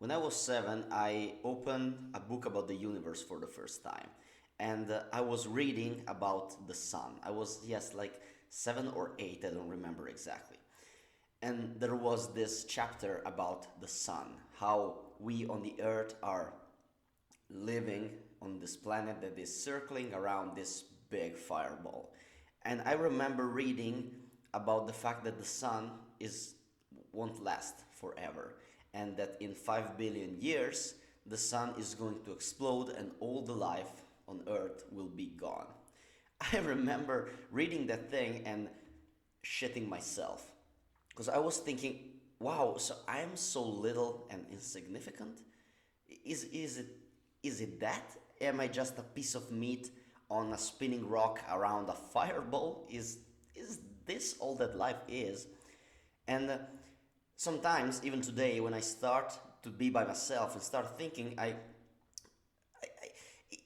When I was 7, I opened a book about the universe for the first time. And I was reading about the sun. I was, yes, like 7 or 8, I don't remember exactly. And there was this chapter about the sun, how we on the earth are living on this planet that is circling around this big fireball. And I remember reading about the fact that the sun is won't last forever, and that in 5 billion years the sun is going to explode and all the life on earth will be gone. I remember reading that thing and shitting myself because I was thinking, wow, so I am so little and insignificant. Is it that? Am I just a piece of meat on a spinning rock around a fireball? Is this all that life is? And sometimes, even today, when I start to be by myself and start thinking,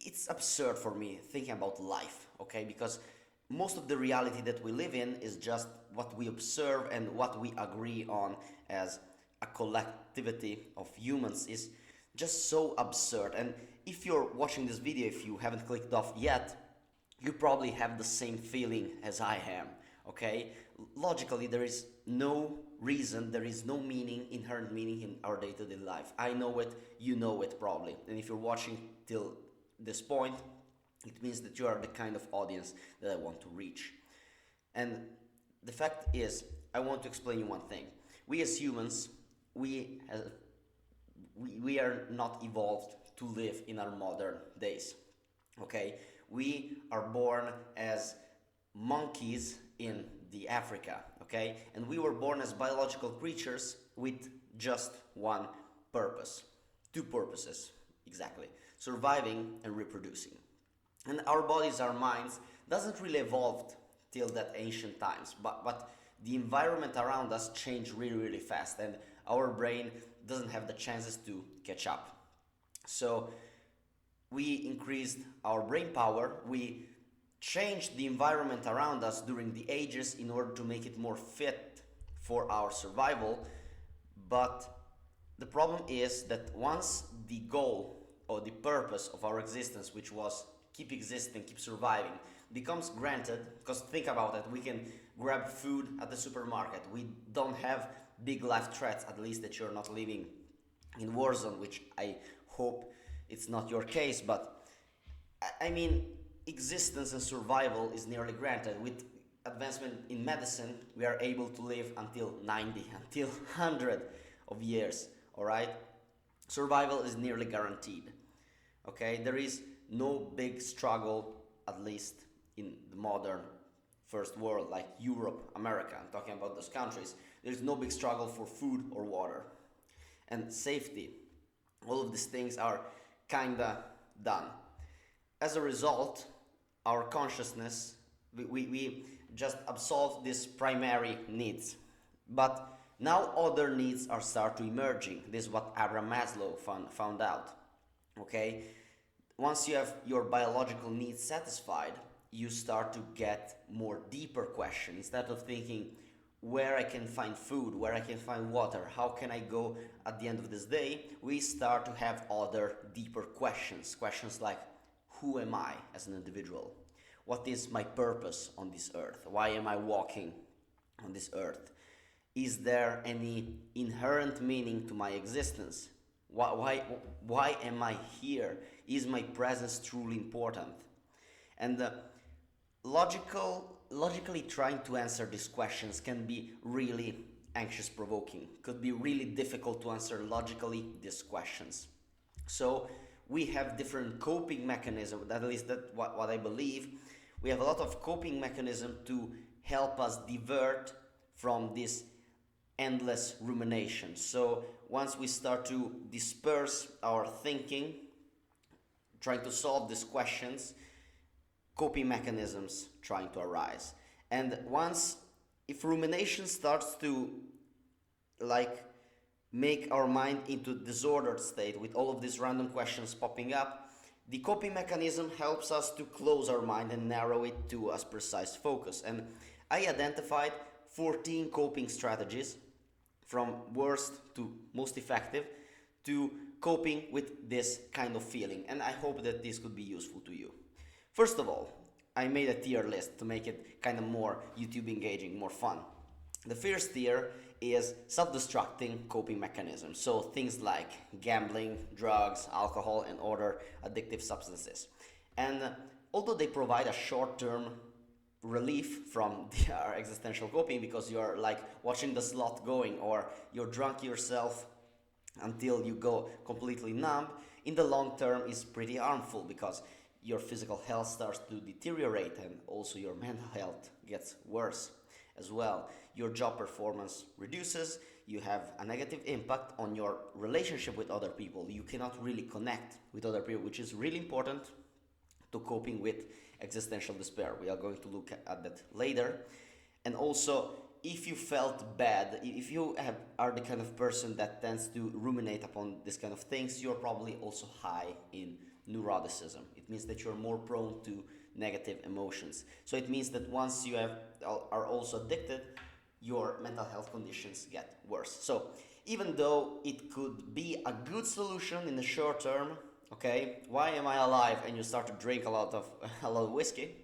it's absurd for me thinking about life, okay? Because most of the reality that we live in is just what we observe and what we agree on as a collectivity of humans is just so absurd. And if you're watching this video, if you haven't clicked off yet, you probably have the same feeling as I am, okay? Logically, there is no reason, there is no meaning, inherent meaning in our day-to-day life. I know it, you know it probably. And if you're watching till this point, it means that you are the kind of audience that I want to reach. And the fact is, I want to explain you one thing. We as humans, we are not evolved to live in our modern days, okay? We are born as monkeys in the Africa, okay? And we were born as biological creatures with just one purpose, two purposes, exactly, surviving and reproducing. And our bodies, our minds, doesn't really evolve till that ancient times, but the environment around us changed really, really fast, and our brain doesn't have the chances to catch up. So we increased our brain power, we changed the environment around us during the ages in order to make it more fit for our survival. But the problem is that once the goal or the purpose of our existence, which was keep existing, keep surviving, becomes granted, because think about it, we can grab food at the supermarket, we don't have big life threats, at least that you're not living in war zone, which I hope it's not your case, but I mean, existence and survival is nearly granted. With advancement in medicine, we are able to live until 90, until 100 of years, all right? Survival is nearly guaranteed, okay? There is no big struggle, at least in the modern first world, like Europe, America, I'm talking about those countries. There's no big struggle for food or water. And safety, all of these things are kinda done. As a result, our consciousness, we just absolve these primary needs. But now other needs are start to emerging. This is what Abraham Maslow found out. Okay? Once you have your biological needs satisfied, you start to get more deeper questions. Instead of thinking where I can find food, where I can find water, how can I go at the end of this day, we start to have other deeper questions. Questions like, who am I as an individual? What is my purpose on this earth? Why am I walking on this earth? Is there any inherent meaning to my existence? Why am I here? Is my presence truly important? And logically trying to answer these questions can be really anxious provoking, could be really difficult to answer logically these questions. So we have different coping mechanisms, at least that's what I believe. We have a lot of coping mechanisms to help us divert from this endless rumination. So once we start to disperse our thinking, trying to solve these questions, coping mechanisms trying to arise. And if rumination starts to make our mind into disordered state with all of these random questions popping up, the coping mechanism helps us to close our mind and narrow it to a precise focus. And I identified 14 coping strategies from worst to most effective to coping with this kind of feeling, and I hope that this could be useful to you. First of all, I made a tier list to make it kind of more YouTube engaging, more fun. The first tier is self-destructing coping mechanisms, so things like gambling, drugs, alcohol, and other addictive substances. And although they provide a short-term relief from our existential coping, because you're like watching the slot going, or you're drunk yourself until you go completely numb, in the long term is pretty harmful, because your physical health starts to deteriorate and also your mental health gets worse as well. Your job performance reduces, you have a negative impact on your relationship with other people. You cannot really connect with other people, which is really important to coping with existential despair. We are going to look at that later. And also, if you felt bad, if you are the kind of person that tends to ruminate upon this kind of things, you're probably also high in neuroticism. It means that you're more prone to negative emotions. So it means that once you are also addicted, your mental health conditions get worse. So even though it could be a good solution in the short term, okay, why am I alive? And you start to drink a lot of whiskey,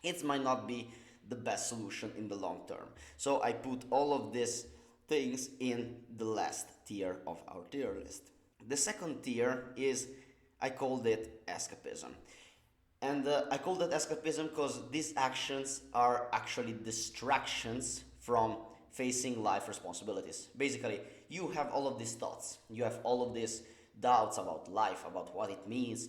it might not be the best solution in the long term. So I put all of these things in the last tier of our tier list. The second tier is, I called it escapism. And I called it escapism because these actions are actually distractions from facing life responsibilities. Basically, you have all of these thoughts, you have all of these doubts about life, about what it means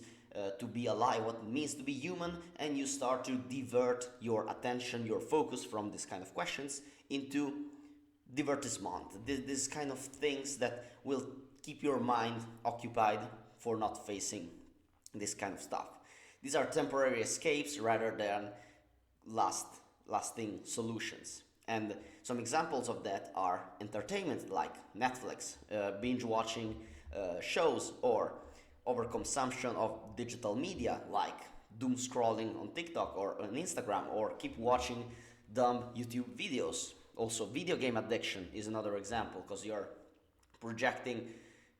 to be alive, what it means to be human, and you start to divert your attention, your focus from these kind of questions into divertissement, this kind of things that will keep your mind occupied for not facing this kind of stuff. These are temporary escapes rather than lasting solutions. And some examples of that are entertainment like Netflix, binge watching shows, or overconsumption of digital media like doom scrolling on TikTok or on Instagram, or keep watching dumb YouTube videos. Also, video game addiction is another example, because you're projecting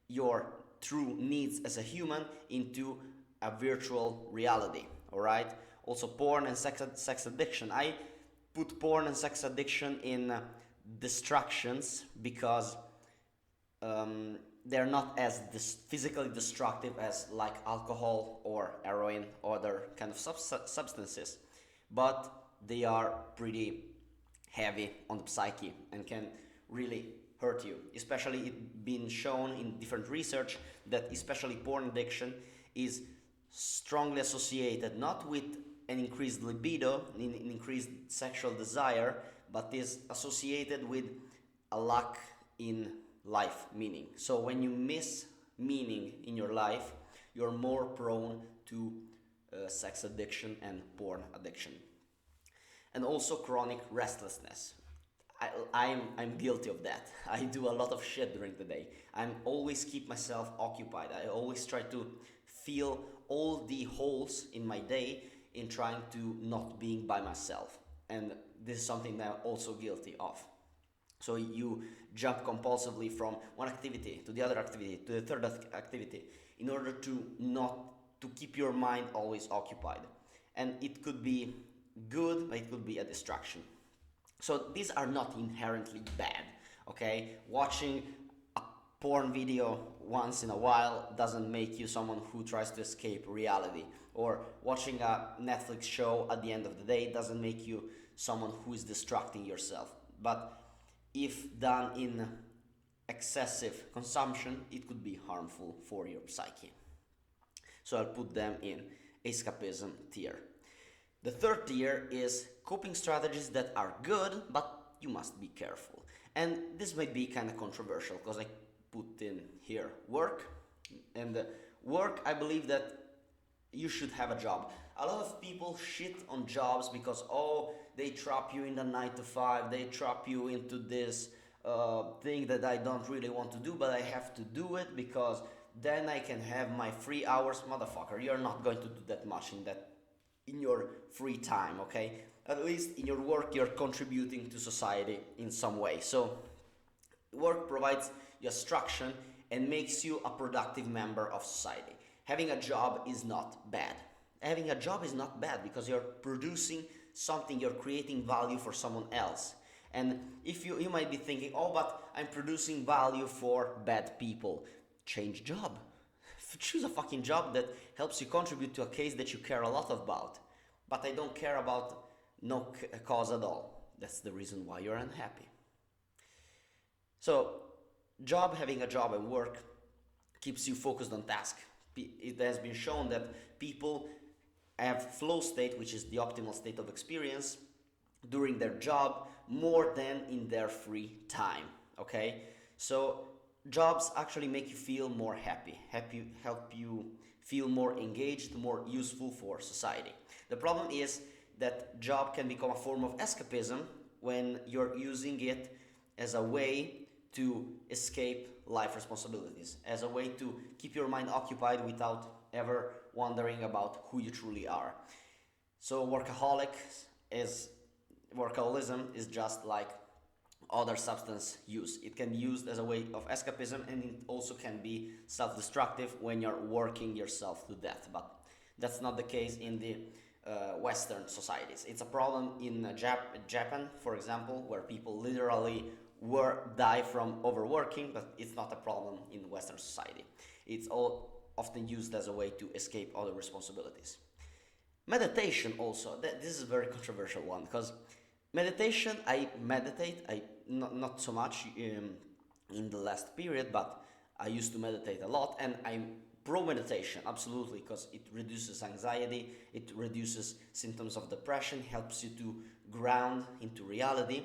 your true needs as a human into a virtual reality, all right? Also, porn and sex addiction. I put porn and sex addiction in distractions because they're not as physically destructive as like alcohol or heroin or other kind of substances, but they are pretty heavy on the psyche and can really hurt you. Especially it been shown in different research that especially porn addiction is strongly associated not with an increased libido, an increased sexual desire, but is associated with a lack in life meaning. So when you miss meaning in your life, you're more prone to sex addiction and porn addiction. And also chronic restlessness. I'm guilty of that. I do a lot of shit during the day. I'm always keep myself occupied. I always try to fill all the holes in my day in trying to not being by myself. And this is something that I'm also guilty of. So you jump compulsively from one activity to the other activity to the third activity in order to keep your mind always occupied. And it could be good, but it could be a distraction. So these are not inherently bad, okay? Watching a porn video once in a while doesn't make you someone who tries to escape reality. Or watching a Netflix show at the end of the day doesn't make you someone who is distracting yourself. But if done in excessive consumption, it could be harmful for your psyche. So I'll put them in escapism tier. The third tier is coping strategies that are good, but you must be careful. And this might be kind of controversial because I put in here work. And work, I believe that you should have a job. A lot of people shit on jobs because, they trap you in the 9 to 5, they trap you into this thing that I don't really want to do, but I have to do it because then I can have my 3 hours. Motherfucker, you're not going to do that much in your free time, okay? At least in your work, you're contributing to society in some way. So work provides you a structure and makes you a productive member of society. Having a job is not bad. Having a job is not bad because you're producing something, you're creating value for someone else. And if you might be thinking, oh, but I'm producing value for bad people. Change job. Choose a fucking job that helps you contribute to a case that you care a lot about. But I don't care about no cause at all. That's the reason why you're unhappy. So, having a job and work keeps you focused on task. It has been shown that people have flow state, which is the optimal state of experience, during their job more than in their free time. Okay, so jobs actually make you feel more happy, help you feel more engaged, more useful for society. The problem is that job can become a form of escapism when you're using it as a way to escape life responsibilities, as a way to keep your mind occupied without ever wondering about who you truly are. So workaholism is just like other substance use. It can be used as a way of escapism, and it also can be self-destructive when you're working yourself to death. But that's not the case in the Western societies. It's a problem in Japan, for example, where people literally die from overworking, but it's not a problem in Western society. It's all often used as a way to escape other responsibilities. Meditation also, this is a very controversial one, because meditation, I meditate, I not so much in the last period, but I used to meditate a lot, and I'm pro meditation, absolutely, because it reduces anxiety, it reduces symptoms of depression, helps you to ground into reality.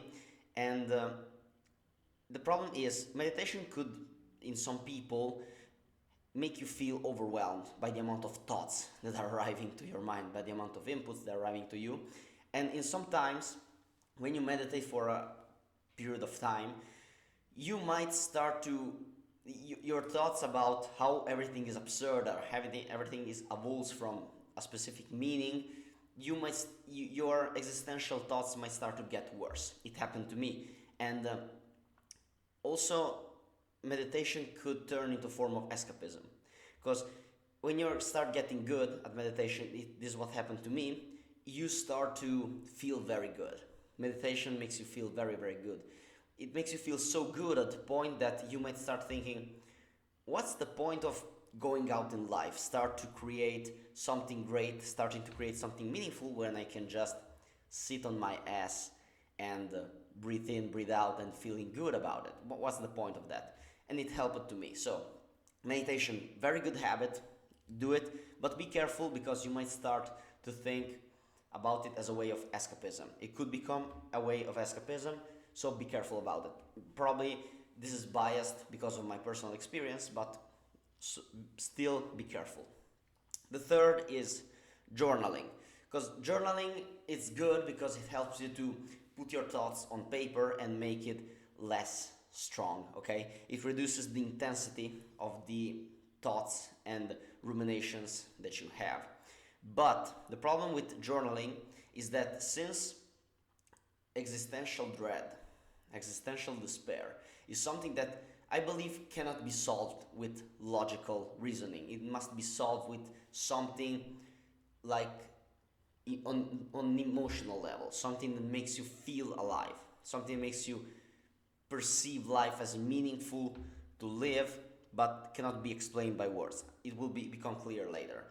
And the problem is meditation could, in some people, make you feel overwhelmed by the amount of thoughts that are arriving to your mind, by the amount of inputs that are arriving to you. And in sometimes, when you meditate for a period of time, you might start to your thoughts about how everything is absurd, or everything is evolves from a specific meaning. Your existential thoughts might start to get worse. It happened to me. And also, meditation could turn into a form of escapism, because when you start getting good at meditation, this is what happened to me, you start to feel very good. Meditation makes you feel very, very good. It makes you feel so good at the point that you might start thinking, what's the point of going out in life? Start to create something great, starting to create something meaningful, when I can just sit on my ass and breathe in, breathe out, and feeling good about it. What's the point of that? And it helped to me. So meditation, very good habit, do it, but be careful, because you might start to think about it as a way of escapism. It could become a way of escapism, so be careful about it. Probably this is biased because of my personal experience, but still be careful. The third is journaling, because journaling is good because it helps you to put your thoughts on paper and make it less strong. Okay, it reduces the intensity of the thoughts and ruminations that you have. But the problem with journaling is that since existential dread, existential despair is something that I believe cannot be solved with logical reasoning. It must be solved with something like on emotional level, something that makes you feel alive, something that makes you perceive life as meaningful to live, but cannot be explained by words. It will become clear later.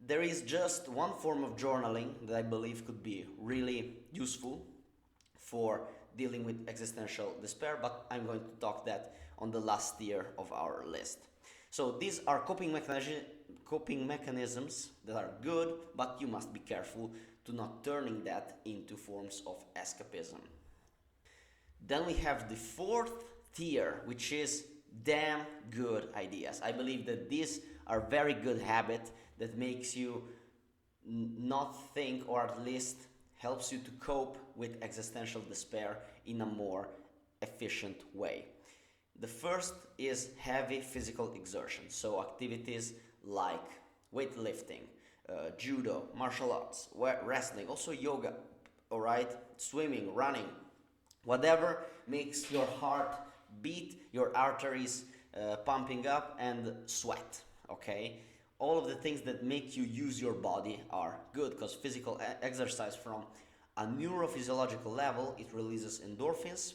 There is just one form of journaling that I believe could be really useful for dealing with existential despair, but I'm going to talk that on the last tier of our list. So these are coping mechanisms that are good, but you must be careful to not turning that into forms of escapism. Then we have the fourth tier, which is damn good ideas. I believe that these are very good habits that makes you not think, or at least helps you to cope with existential despair in a more efficient way. The first is heavy physical exertion, so activities like weightlifting, judo, martial arts, wrestling, also yoga, alright, swimming, running, whatever makes your heart beat, your arteries pumping up, and sweat. Okay, all of the things that make you use your body are good, because physical exercise from a neurophysiological level, it releases endorphins,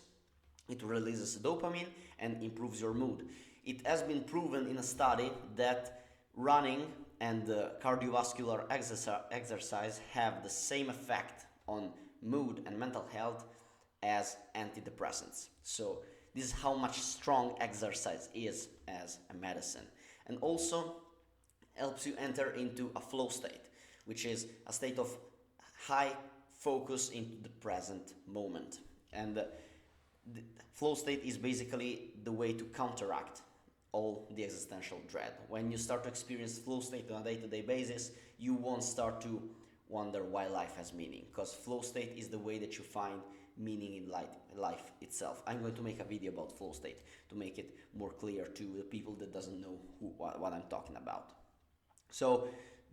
it releases dopamine, and improves your mood. It has been proven in a study that running and cardiovascular exercise have the same effect on mood and mental health as antidepressants. So this is how much strong exercise is as a medicine. And also helps you enter into a flow state, which is a state of high focus into the present moment. And the flow state is basically the way to counteract all the existential dread. When you start to experience flow state on a day-to-day basis, you won't start to wonder why life has meaning, because flow state is the way that you find meaning in life itself. I'm going to make a video about flow state to make it more clear to the people that doesn't know what I'm talking about. So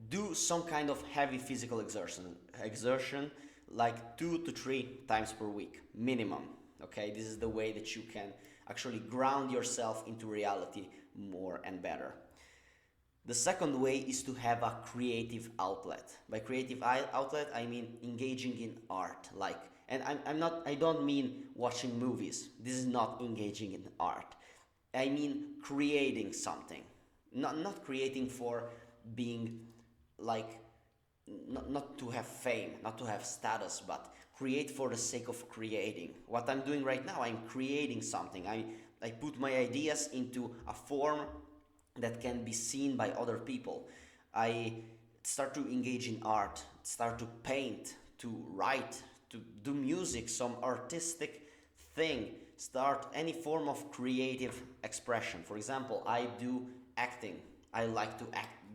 do some kind of heavy physical exertion like 2 to 3 times per week minimum. Okay, this is the way that you can actually ground yourself into reality more and better. The second way is to have a creative outlet. By creative outlet, I mean engaging in art. I don't mean watching movies. This is not engaging in art. I mean creating something. Not creating for being like, not to have fame, not to have status, but create for the sake of creating. What I'm doing right now, I'm creating something. I put my ideas into a form that can be seen by other people. I start to engage in art, start to paint, to write, to do music, some artistic thing, start any form of creative expression. For example, I do acting. I like to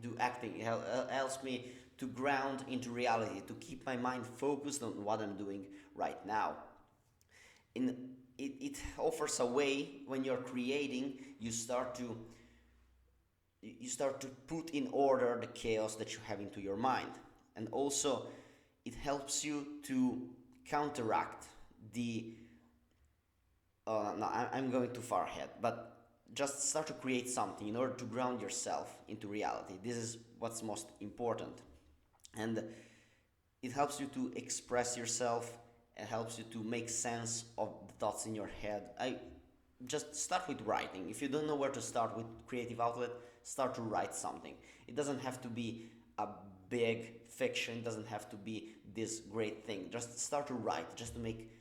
do acting. It helps me to ground into reality, to keep my mind focused on what I'm doing right now. It offers a way, when you're creating, you start to put in order the chaos that you have into your mind. And also, it helps you to counteract the... no, I'm going too far ahead, but just start to create something in order to ground yourself into reality. This is what's most important. And it helps you to express yourself, it helps you to make sense of the thoughts in your head. I just start with writing. If you don't know where to start with creative outlet, start to write something. It doesn't have to be a big fiction, it doesn't have to be this great thing. Just start to write, just to make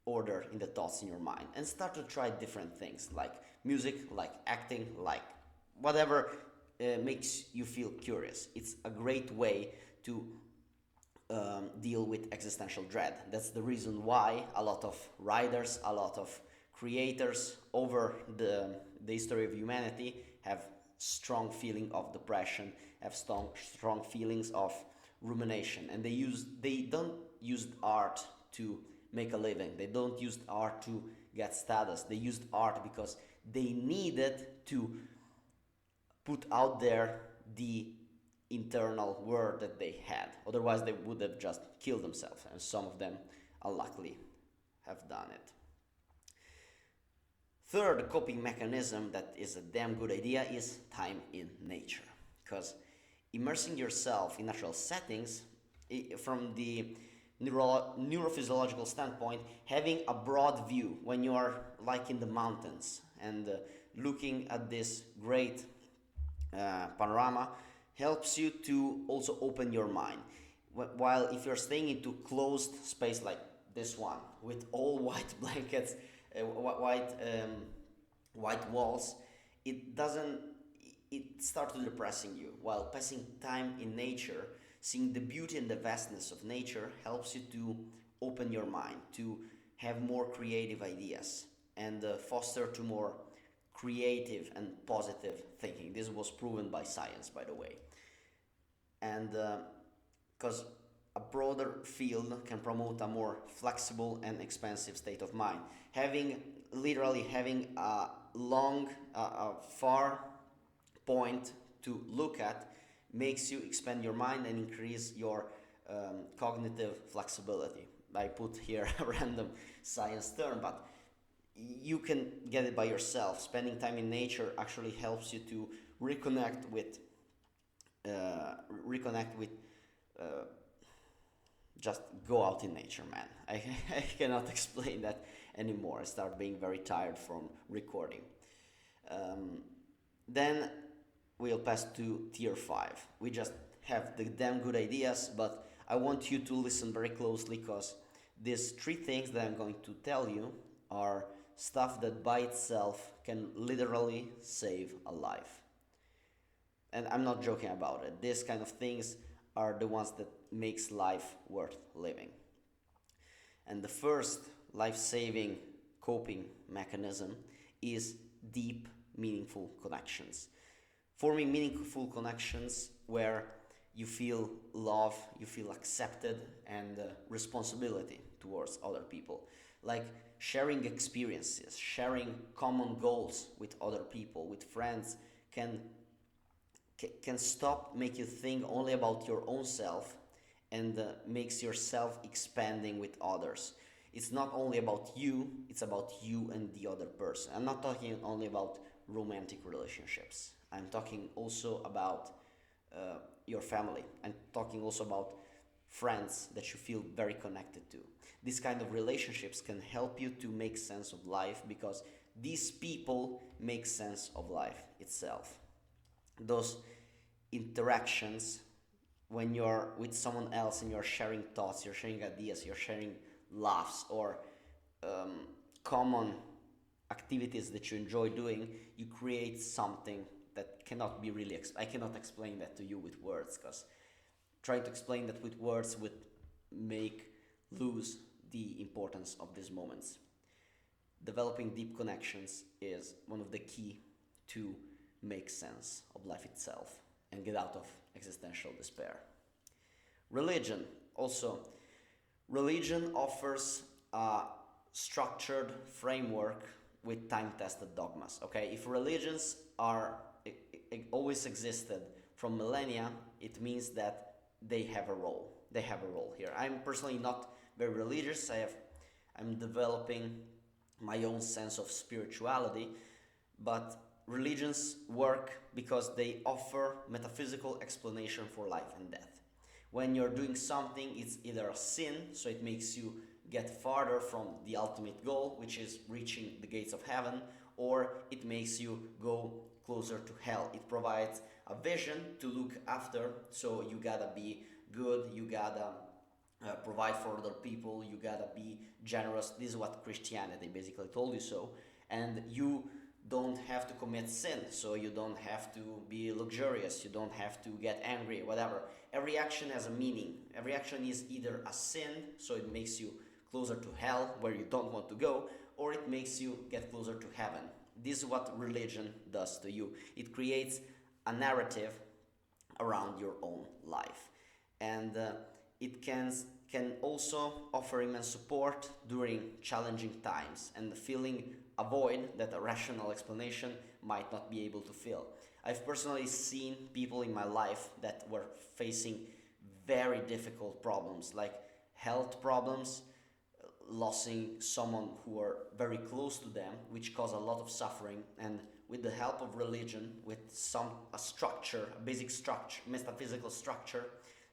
order in the thoughts in your mind, and start to try different things like music, like acting, like whatever makes you feel curious. It's a great way to deal with existential dread. That's the reason why a lot of writers, a lot of creators over the history of humanity have strong feeling of depression, have strong feelings of rumination, and they don't use art to make a living. They don't use art to get status. They used art because they needed to put out there the internal word that they had. Otherwise, they would have just killed themselves, and some of them, unluckily, have done it. Third coping mechanism that is a damn good idea is time in nature, because immersing yourself in natural settings, from the neurophysiological standpoint, having a broad view when you are like in the mountains and looking at this great panorama helps you to also open your mind. While if you're staying into closed space like this one with all white blankets, white walls, it starts to depressing you. While passing time in nature, seeing the beauty and the vastness of nature helps you to open your mind, to have more creative ideas, and foster to more creative and positive thinking. This was proven by science, by the way. And because a broader field can promote a more flexible and expansive state of mind. Literally having a far point to look at makes you expand your mind and increase your cognitive flexibility. I put here a random science term, but you can get it by yourself. Spending time in nature actually helps you to reconnect with reconnect with uh, just go out in nature, man. I cannot explain that anymore. I start being very tired from recording. um, then we'll pass to tier 5. We just have the damn good ideas, but I want you to listen very closely, because these 3 things that I'm going to tell you are stuff that by itself can literally save a life. And I'm not joking about it. These kind of things are the ones that makes life worth living. And the first life-saving coping mechanism is deep, meaningful connections. Forming meaningful connections where you feel love, you feel accepted, and responsibility towards other people. Like sharing experiences, sharing common goals with other people, with friends, can stop make you think only about your own self, and makes yourself expanding with others. It's not only about you, it's about you and the other person. I'm not talking only about romantic relationships. I'm talking also about your family. I'm talking also about friends that you feel very connected to. These kind of relationships can help you to make sense of life, because these people make sense of life itself. Those interactions, when you're with someone else and you're sharing thoughts, you're sharing ideas, you're sharing laughs, or common activities that you enjoy doing, you create something that cannot be really I cannot explain that to you with words, because trying to explain that with words would make lose the importance of these moments. Developing deep connections is one of the key to make sense of life itself and get out of existential despair. Religion also. Religion offers a structured framework with time-tested dogmas. Okay, if religions are always existed from millennia, it means that they have a role. They have a role here. I'm personally not very religious. I'm developing my own sense of spirituality, but religions work because they offer metaphysical explanation for life and death. When you're doing something, it's either a sin, so it makes you get farther from the ultimate goal, which is reaching the gates of heaven, or it makes you go closer to hell. It provides a vision to look after, so you gotta be good, you gotta provide for other people, you gotta be generous. This is what Christianity basically told you so. And you don't have to commit sin, so you don't have to be luxurious, you don't have to get angry, whatever. Every action has a meaning. Every action is either a sin, so it makes you closer to hell, where you don't want to go, or it makes you get closer to heaven. This is what religion does to you. It creates a narrative around your own life. And it can also offer immense support during challenging times and feeling a void that a rational explanation might not be able to fill. I've personally seen people in my life that were facing very difficult problems, like health problems, losing someone who were very close to them, which caused a lot of suffering. And with the help of religion, with a structure, a basic structure, metaphysical structure,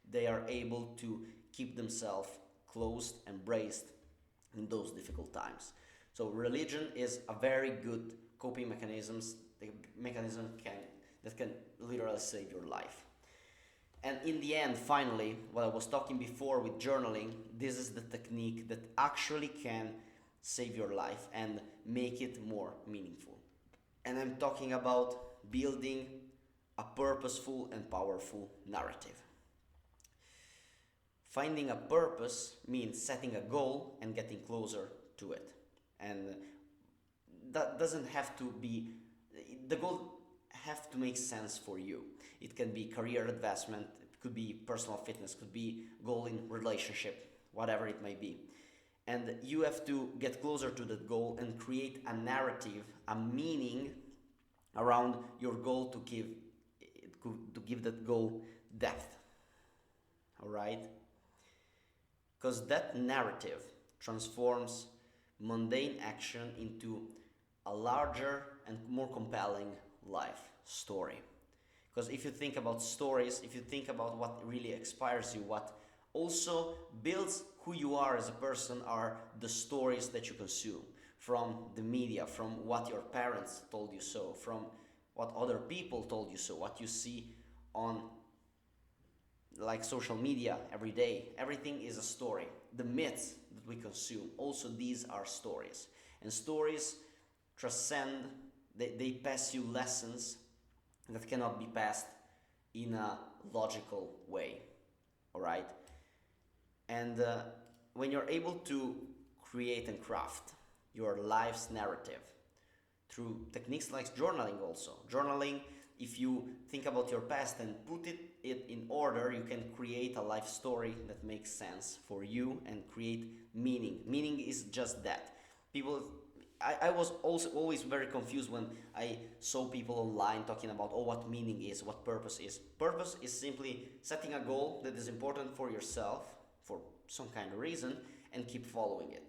they are able to keep themselves closed and braced in those difficult times. So religion is a very good coping mechanism that can literally save your life. And in the end, finally, what I was talking before with journaling, this is the technique that actually can save your life and make it more meaningful. And I'm talking about building a purposeful and powerful narrative. Finding a purpose means setting a goal and getting closer to it. And that doesn't have to be, the goal have to make sense for you. It can be career advancement, it could be personal fitness, could be goal in relationship, whatever it may be. And you have to get closer to that goal and create a narrative, a meaning around your goal to give that goal depth. All right? Because that narrative transforms mundane action into a larger and more compelling life story. Because if you think about stories, if you think about what really inspires you, what also builds who you are as a person, are the stories that you consume from the media, from what your parents told you so, from what other people told you so, what you see on like social media every day. Everything is a story. The myths that we consume, also these are stories. And stories transcend, they pass you lessons that cannot be passed in a logical way. All right? And when you're able to create and craft your life's narrative through techniques like journaling, also journaling, if you think about your past and put it in order, you can create a life story that makes sense for you and create meaning. Meaning is just that. People, I was also always very confused when I saw people online talking about, oh, what meaning is, what purpose is. Purpose is simply setting a goal that is important for yourself for some kind of reason and keep following it.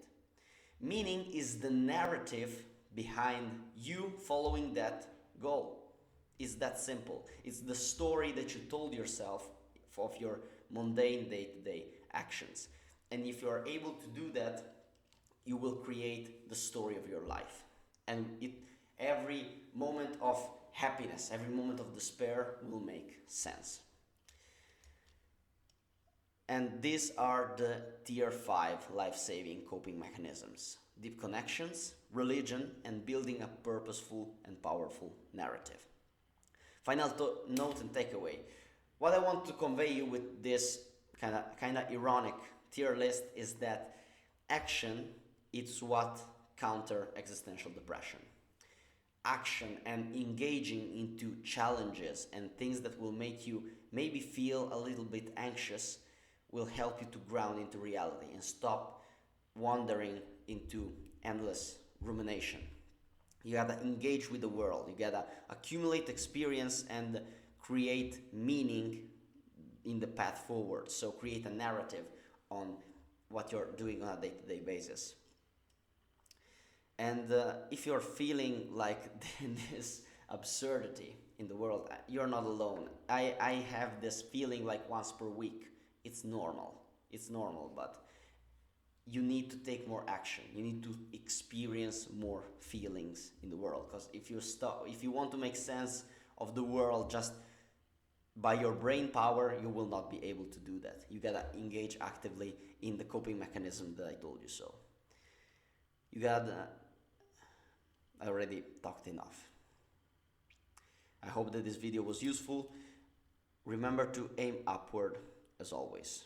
Meaning is the narrative behind you following that goal. It's that simple. It's the story that you told yourself of your mundane day-to-day actions. And if you are able to do that, you will create the story of your life. And every moment of happiness, every moment of despair will make sense. And these are the tier 5 life-saving coping mechanisms: deep connections, religion, and building a purposeful and powerful narrative. Final note and takeaway. What I want to convey you with this kind of ironic tier list is that action is what counter existential depression. Action and engaging into challenges and things that will make you maybe feel a little bit anxious will help you to ground into reality and stop wandering into endless rumination. You gotta engage with the world. You gotta accumulate experience and create meaning in the path forward. So create a narrative on what you're doing on a day-to-day basis. And if you're feeling like this absurdity in the world, you're not alone. I have this feeling like once per week. It's normal. It's normal, but you need to take more action. You need to experience more feelings in the world. Because if you want to make sense of the world just by your brain power, you will not be able to do that. You gotta engage actively in the coping mechanism that I told you so. I already talked enough. I hope that this video was useful. Remember to aim upward as always.